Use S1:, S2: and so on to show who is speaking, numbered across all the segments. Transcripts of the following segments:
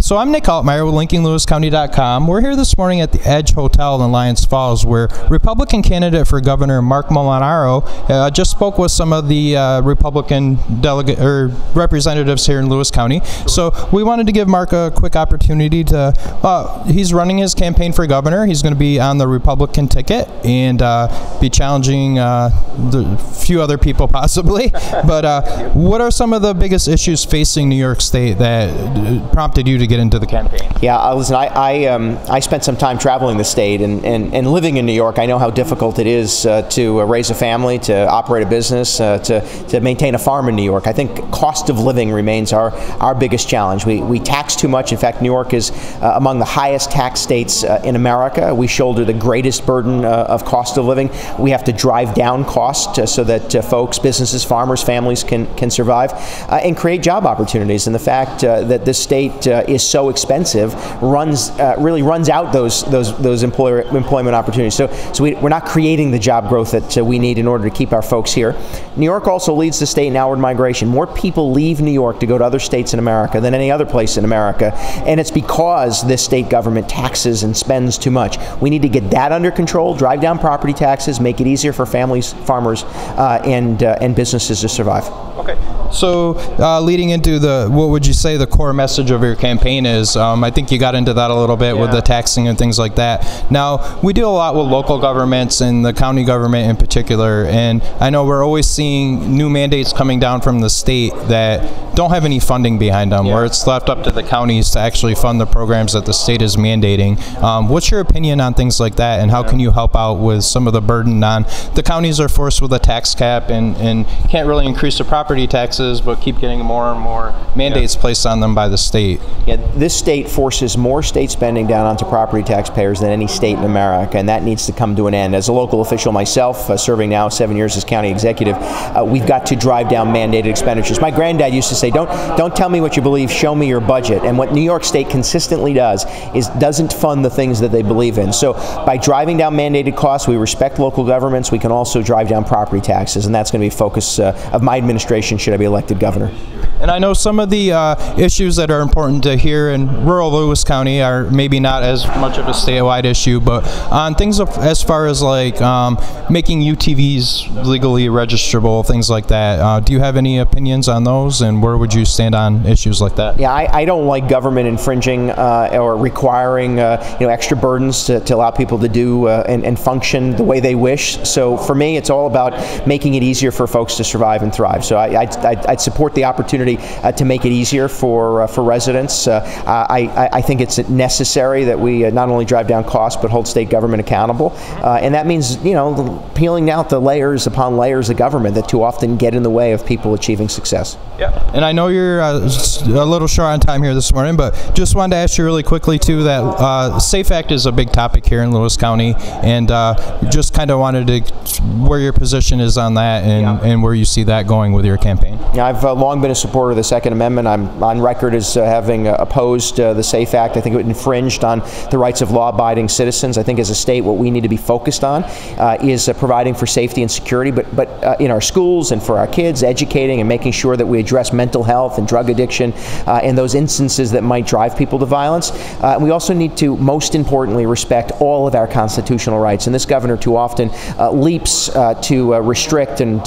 S1: So I'm Nick Altmeyer with linkinglewiscounty.com. We're here this morning at the Edge Hotel in Lyons Falls, where Republican candidate for governor Marc Molinaro just spoke with some of the Republican representatives here in Lewis County. So we wanted to give Marc a quick opportunity to. He's running his campaign for governor. He's going to be on the Republican ticket and be challenging the few other people possibly. But what are some of the biggest issues facing New York State that prompted you to get into the campaign?
S2: Yeah, listen, I spent some time traveling the state and living in New York. I know how difficult it is to raise a family, to operate a business, to maintain a farm in New York. I think cost of living remains our biggest challenge. We tax too much. In fact, New York is among the highest tax states in America. We shoulder the greatest burden of cost of living. We have to drive down cost so that folks, businesses, farmers, families can survive and create job opportunities. And the fact that this state is so expensive really runs out those employment opportunities. So we're not creating the job growth that we need in order to keep our folks here. New York also leads the state in outward migration. More people leave New York to go to other states in America than any other place in America, and it's because this state government taxes and spends too much. We need to get that under control, drive down property taxes, make it easier for families, farmers, and businesses to survive.
S1: Okay. So leading into what would you say the core message of your campaign is? I think you got into that a little bit with the taxing and things like that. Now, we deal a lot with local governments and the county government in particular, and I know we're always seeing new mandates coming down from the state that don't have any funding behind them, where it's left up to the counties to actually fund the programs that the state is mandating. What's your opinion on things like that, and how can you help out with some of the burden on the counties are forced with a tax cap and can't really increase the property taxes, but keep getting more and more mandates placed on them by the state?
S2: Yeah, this state forces more state spending down onto property taxpayers than any state in America, and that needs to come to an end. As a local official myself, serving now 7 years as county executive, we've got to drive down mandated expenditures. My granddad used to say, don't tell me what you believe, show me your budget. And what New York State consistently does is doesn't fund the things that they believe in. So by driving down mandated costs, we respect local governments. We can also drive down property taxes, and that's going to be a focus of my administration should I be elected governor.
S1: And I know some of the issues that are important to here in rural Lewis County are maybe not as much of a statewide issue, but on things as far as like making UTVs legally registrable, things like that. Do you have any opinions on those, and where would you stand on issues like that?
S2: Yeah, I don't like government infringing or requiring extra burdens to allow people to do and function the way they wish. So for me, it's all about making it easier for folks to survive and thrive. So I'd support the opportunity to make it easier for residents. I think it's necessary that we not only drive down costs but hold state government accountable, and that means peeling out the layers upon layers of government that too often get in the way of people achieving success.
S1: Yeah, and I know you're a little short on time here this morning, but just wanted to ask you really quickly too that SAFE Act is a big topic here in Lewis County, and just kind of wanted to where your position is on that and where you see that going with your campaign.
S2: Yeah, I've long been a supporter of the Second Amendment. I'm on record as having opposed the SAFE Act. I think it infringed on the rights of law-abiding citizens. I think as a state what we need to be focused on is providing for safety and security, but in our schools and for our kids, educating and making sure that we address mental health and drug addiction and those instances that might drive people to violence. We also need to, most importantly, respect all of our constitutional rights. And this governor too often leaps to restrict and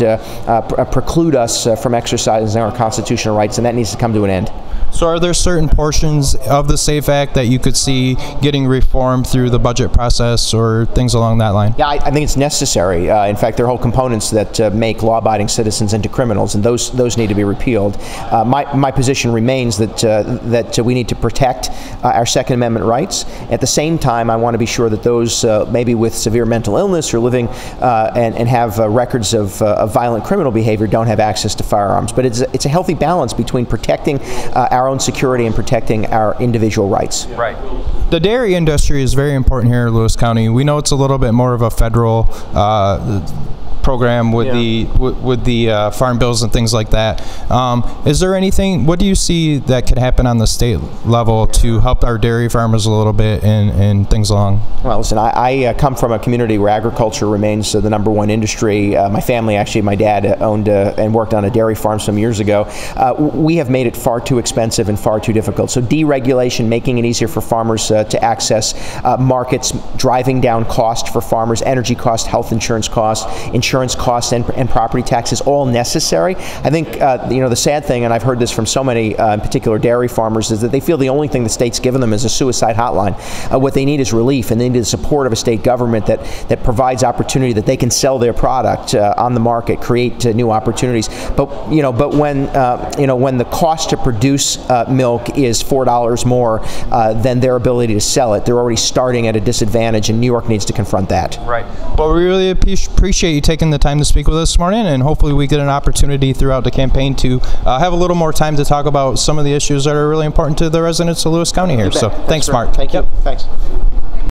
S2: preclude us from exercising our constitutional rights, and that needs to come to an end.
S1: So are there certain portions of the SAFE Act that you could see getting reformed through the budget process or things along that line?
S2: Yeah, I think it's necessary. In fact, there are whole components that make law-abiding citizens into criminals, and those need to be repealed. My position remains that we need to protect our Second Amendment rights. At the same time, I want to be sure that those maybe with severe mental illness or living and have records of violent criminal behavior don't have access to firearms. But it's a healthy balance between protecting our own security and protecting our individual rights.
S1: Right. The dairy industry is very important here in Lewis County. We know it's a little bit more of a federal program with the farm bills and things like that. Is there anything? What do you see that could happen on the state level to help our dairy farmers a little bit and things along?
S2: Well, listen, I come from a community where agriculture remains the number one industry. My family, actually, my dad owned and worked on a dairy farm some years ago. We have made it far too expensive and far too difficult. So deregulation, making it easier for farmers to access markets, driving down cost for farmers, energy cost, health insurance costs, and property taxes, all necessary. I think the sad thing, and I've heard this from so many, in particular dairy farmers, is that they feel the only thing the state's given them is a suicide hotline. What they need is relief, and they need the support of a state government that provides opportunity, that they can sell their product on the market, create new opportunities. But when the cost to produce milk is $4 more than their ability to sell it, they're already starting at a disadvantage, and New York needs to confront that.
S1: Right. Well, we really appreciate you taking the time to speak with us this morning, and hopefully we get an opportunity throughout the campaign to have a little more time to talk about some of the issues that are really important to the residents of Lewis County here. So thanks, Mark.
S2: Thank you. Yep. Thanks.